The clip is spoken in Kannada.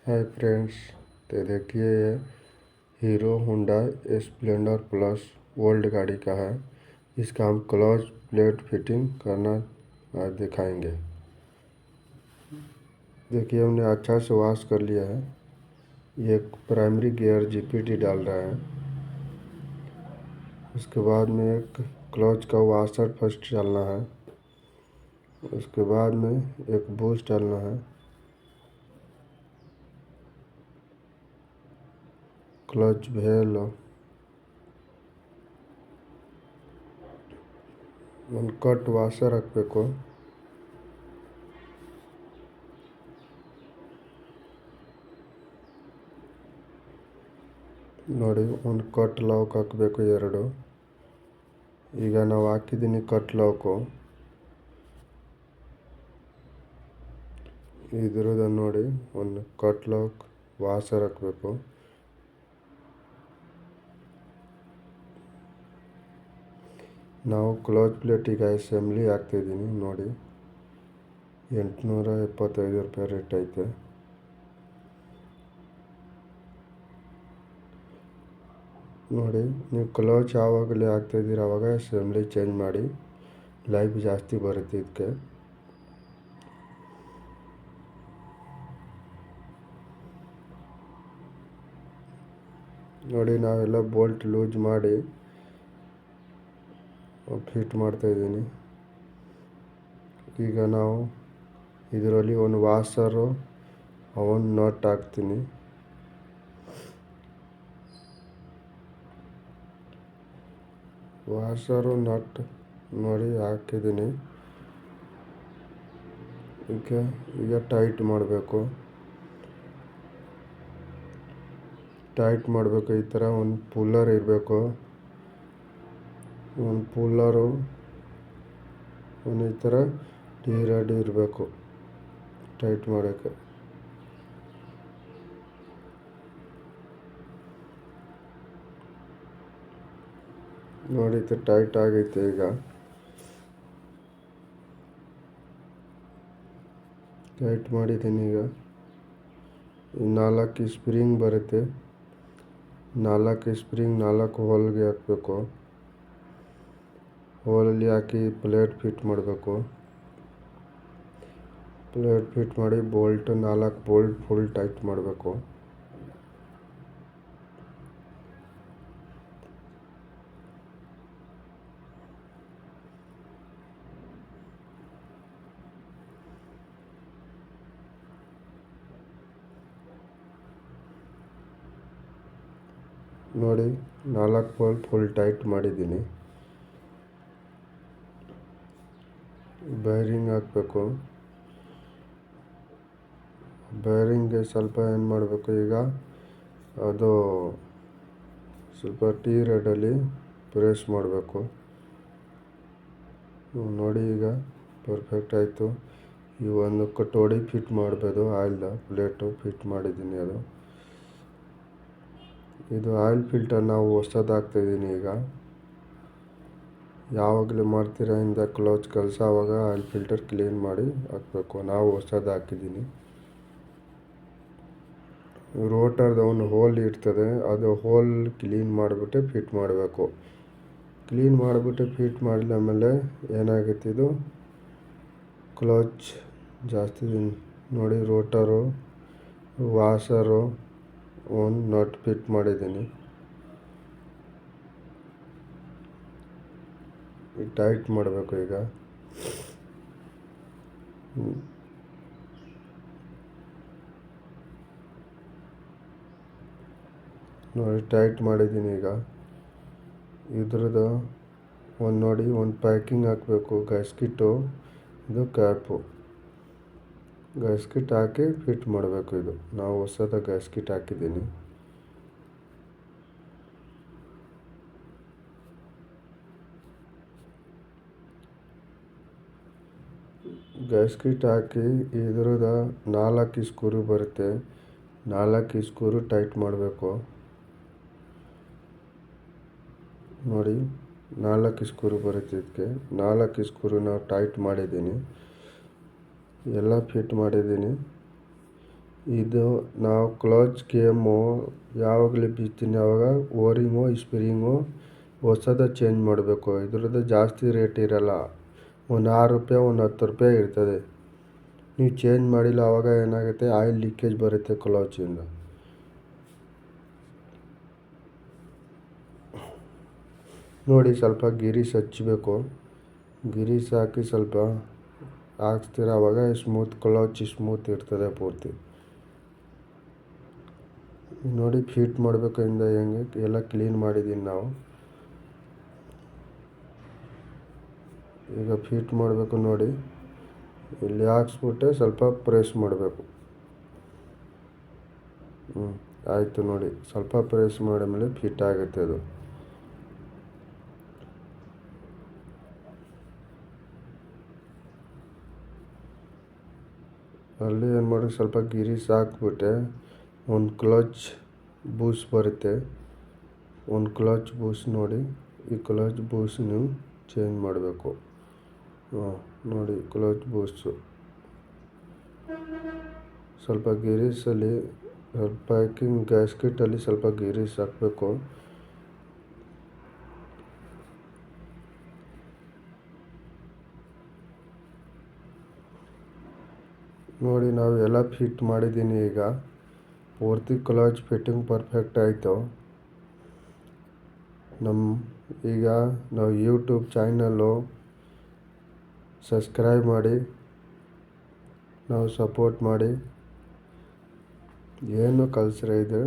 हाय फ्रेंड्स, तो देखिए ये hero Honda Splendor plus old गाड़ी का है। इसका हम क्लच प्लेट फिटिंग करना दिखाएंगे। देखिए हमने अच्छा से वॉश कर लिया है। ये प्राइमरी गियर जीपीटी डाल रहा है। उसके बाद में एक क्लच का वाशर फर्स्ट डालना है। उसके बाद में एक बूस्ट डालना है। ಕ್ಲಚ್ ವೇಲ್ ಒಂದು ಕಟ್ ವಾಷರ್ ಹಾಕಬೇಕು. ನೋಡಿ, ಒಂದು ಕಟ್ ಲಾಕ್ ಹಾಕಬೇಕು ಎರಡು. ಈಗ ನಾವು ಹಾಕಿದ್ದೀನಿ ಕಟ್ ಲಾಕು. ಇದ್ರದ ನೋಡಿ ಒಂದು ಕಟ್ ಲಾಕ್ ವಾಷರ್ ಹಾಕಬೇಕು. ನಾವು ಕ್ಲಚ್ ಪ್ಲೇಟಿಗೆ ಅಸೆಂಬ್ಲಿ ಹಾಕ್ತಿದ್ದೀನಿ. ನೋಡಿ, 875 ರೂಪಾಯಿ ರೇಟ್ ಐತೆ. ನೋಡಿ, ನೀವು ಕ್ಲಚ್ ಯಾವಾಗಲೇ ಹಾಕ್ತಾಯಿದ್ದೀರ ಆವಾಗ ಅಸೆಂಬ್ಲಿ ಚೇಂಜ್ ಮಾಡಿ. ಲೈಫ್ ಜಾಸ್ತಿ ಬರುತ್ತೆ ಇದಕ್ಕೆ. ನೋಡಿ, ನಾವೆಲ್ಲ ಬೋಲ್ಟ್ ಲೂಸ್ ಮಾಡಿ ಫಿಟ್ ಮಾಡ್ತಾಯಿದ್ದೀನಿ. ಈಗ ನಾವು ಇದರಲ್ಲಿ ಒಂದು ವಾಷರು ಒಂದು ನಟ್ ಹಾಕ್ತೀನಿ. ವಾಷರು ನಟ್ ನೋಡಿ ಹಾಕಿದ್ದೀನಿ. ಈಗ ಟೈಟ್ ಮಾಡಬೇಕು. ಈ ಥರ ಒಂದು ಪುಲ್ಲರ್ ಇರಬೇಕು. ಒಂದು ಪುಲ್ಲರು ಈ ಥರ ಟಿ-ರಾಡ್ ಇರಬೇಕು ಟೈಟ್ ಮಾಡೋಕ್ಕೆ. ನೋಡಿ, ಟೈಟ್ ಆಗೈತೆ. ಈಗ ಟೈಟ್ ಮಾಡಿದ್ದೀನಿ. ಈಗ 4 ಸ್ಪ್ರಿಂಗ್ ಬರುತ್ತೆ. 4 ಸ್ಪ್ರಿಂಗ್ 4 ಹೋಲ್ಗೆ ಹಾಕಬೇಕು. ಹೋಲಲ್ಲಿ ಹಾಕಿ ಪ್ಲೇಟ್ ಫಿಟ್ ಮಾಡಬೇಕು. ಪ್ಲೇಟ್ ಫಿಟ್ ಮಾಡಿ 4 ಬೋಲ್ಟ್ ಫುಲ್ ಟೈಟ್ ಮಾಡಬೇಕು. ನೋಡಿ, 4 ಬೋಲ್ಟ್ ಫುಲ್ ಟೈಟ್ ಮಾಡಿದ್ದೀನಿ. ಬೇರಿಂಗ್ ಹಾಕಬೇಕು. ಬೇರಿಂಗ್ಗೆ ಸ್ವಲ್ಪ ಏನು ಮಾಡಬೇಕು, ಈಗ ಅದು ಸ್ವಲ್ಪ ಟಿ-ರಾಡಲ್ಲಿ ಪ್ರೆಸ್ ಮಾಡಬೇಕು. ನೋಡಿ, ಈಗ ಪರ್ಫೆಕ್ಟ್ ಆಯಿತು. ಈ ಒಂದು ಕಟೋಡಿ ಫಿಟ್ ಮಾಡ್ಬೋದು. ಆಯಿಲ್ ಪ್ಲೇಟು ಫಿಟ್ ಮಾಡಿದ್ದೀನಿ. ಇದು ಆಯಿಲ್ ಫಿಲ್ಟರ್ ನಾವು ಹೊಸದು ಹಾಕ್ತಾಯಿದ್ದೀನಿ. ಈಗ ಯಾವಾಗಲೂ ಮಾಡ್ತೀರಾ ಇಂದ ಕ್ಲಚ್ ಕೆಲಸ, ಆವಾಗ ಆಯಿಲ್ ಫಿಲ್ಟರ್ ಕ್ಲೀನ್ ಮಾಡಿ ಹಾಕಬೇಕು. ನಾವು ಹೊಸದು ಹಾಕಿದ್ದೀನಿ. ರೋಟರ್ದು ಒಂದು ಹೋಲ್ ಇರ್ತದೆ, ಅದು ಹೋಲ್ ಕ್ಲೀನ್ ಮಾಡಿಬಿಟ್ಟು ಫಿಟ್ ಮಾಡಬೇಕು. ಕ್ಲೀನ್ ಮಾಡಿಬಿಟ್ಟು ಫಿಟ್ ಮಾಡಿದ ಆಮೇಲೆ ಏನಾಗುತ್ತೆ, ಇದು ಕ್ಲಚ್ ಜಾಸ್ತಿ. ನೋಡಿ, ರೋಟರು ವಾಷರು ಒಂದು ನಟ್ ಫಿಟ್ ಮಾಡಿದ್ದೀನಿ. ಟೈಟ್ ಮಾಡಬೇಕು. ಈಗ ನೋಡಿ, ಟೈಟ್ ಮಾಡಿದ್ದೀನಿ. ಈಗ ಇದ್ರದ್ದು ನೋಡಿ ಒಂದು ಪ್ಯಾಕಿಂಗ್ ಹಾಕಬೇಕು. ಗ್ಯಾಸ್ಕಿಟ್ಟು, ಇದು ಕ್ಯಾಪು, ಗ್ಯಾಸ್ಕಿಟ್ ಹಾಕಿ ಫಿಟ್ ಮಾಡಬೇಕು. ಇದು ನಾವು ಹೊಸದ ಗ್ಯಾಸ್ಕಿಟ್ ಹಾಕಿದ್ದೀನಿ. ಗ್ಯಾಸ್ಕಿಟ್ ಹಾಕಿ ಇದ್ರದ 4 ಸ್ಕ್ರೂ ಬರುತ್ತೆ. 4 ಸ್ಕ್ರೂ ಟೈಟ್ ಮಾಡಬೇಕು. ನೋಡಿ, 4 ಸ್ಕ್ರೂ ಬರುತ್ತೆ ಇದಕ್ಕೆ. 4 ಸ್ಕ್ರೂ ನಾವು ಟೈಟ್ ಮಾಡಿದ್ದೀನಿ. ಎಲ್ಲ ಫಿಟ್ ಮಾಡಿದ್ದೀನಿ. ಇದು ನಾವು ಕ್ಲಚ್ ಗೇಮು ಯಾವಾಗಲೇ ಬಿಡ್ತೀನಿ ಆವಾಗ ಓರಿಂಗು ಸ್ಪ್ರಿಂಗು ಹೊಸದ ಚೇಂಜ್ ಮಾಡಬೇಕು. ಇದ್ರದ್ದು ಜಾಸ್ತಿ ರೇಟ್ ಇರಲ್ಲ, ಒಂದು 6 ರೂಪಾಯಿ ಒಂದು 10 ರೂಪಾಯಿ ಇರ್ತದೆ. ನೀವು ಚೇಂಜ್ ಮಾಡಿಲ್ಲ ಆವಾಗ ಏನಾಗುತ್ತೆ, ಆಯಿಲ್ ಲೀಕೇಜ್ ಬರುತ್ತೆ ಕ್ಲಚಿಂದ. ನೋಡಿ ಸ್ವಲ್ಪ ಗಿರೀಸ್ ಹಚ್ಚಬೇಕು. ಗಿರೀಸ್ ಹಾಕಿ ಸ್ವಲ್ಪ ಹಾಕ್ಸ್ತೀರ ಆವಾಗ ಕ್ಲಚ್ ಸ್ಮೂತ್ ಇರ್ತದೆ ಪೂರ್ತಿ. ನೋಡಿ ಫಿಟ್ ಮಾಡಬೇಕಿಂದ ಹೆಂಗೆ ಎಲ್ಲ ಕ್ಲೀನ್ ಮಾಡಿದ್ದೀನಿ ನಾವು. ಈಗ ಫಿಟ್ ಮಾಡಬೇಕು ನೋಡಿ. ಇಲ್ಲಿ ಹಾಕ್ಸ್ಬಿಟ್ಟೆ ಸ್ವಲ್ಪ ಪ್ರೆಸ್ ಮಾಡಬೇಕು. ಆಯಿತು ನೋಡಿ, ಸ್ವಲ್ಪ ಪ್ರೆಸ್ ಮಾಡಿದ್ಮೇಲೆ ಫಿಟ್ ಆಗುತ್ತೆ ಅದು. ಅಲ್ಲಿ ಏನು ಮಾಡಿ ಸ್ವಲ್ಪ ಗಿರೀಸ್ ಹಾಕ್ಬಿಟ್ಟೆ ಒಂದು ಕ್ಲಚ್ ಬೂಸ್ಟ್ ಬರುತ್ತೆ. ಒಂದು ಕ್ಲಚ್ ಬೂಸ್ಟ್ ನೋಡಿ, ಈ ಕ್ಲಚ್ ಬೂಸ್ಟ್ ನೀವು ಚೇಂಜ್ ಮಾಡಬೇಕು. ನೋಡಿ ಕ್ಲಚ್ ಬೂಸ್ಟು ಸ್ವಲ್ಪ ಗಿರೀಸಲ್ಲಿ ಪ್ಯಾಕಿಂಗ್ ಗ್ಯಾಸ್ಕೆಟಲ್ಲಿ ಸ್ವಲ್ಪ ಗಿರೀಸ್ ಹಾಕಬೇಕು. ನೋಡಿ ನಾವು ಎಲ್ಲ ಫಿಟ್ ಮಾಡಿದ್ದೀನಿ. ಈಗ ಪೂರ್ತಿ ಕ್ಲಚ್ ಫಿಟ್ಟಿಂಗ್ ಪರ್ಫೆಕ್ಟ್ ಆಯಿತು. ಈಗ ನಾವು ಯೂಟ್ಯೂಬ್ ಚಾನಲ್ಲು ಸಬ್ಸ್ಕ್ರೈಬ್ ಮಾಡಿ, ನಾವು ಸಪೋರ್ಟ್ ಮಾಡಿ. ಏನು ಕಲ್ಸರ ಇದೆ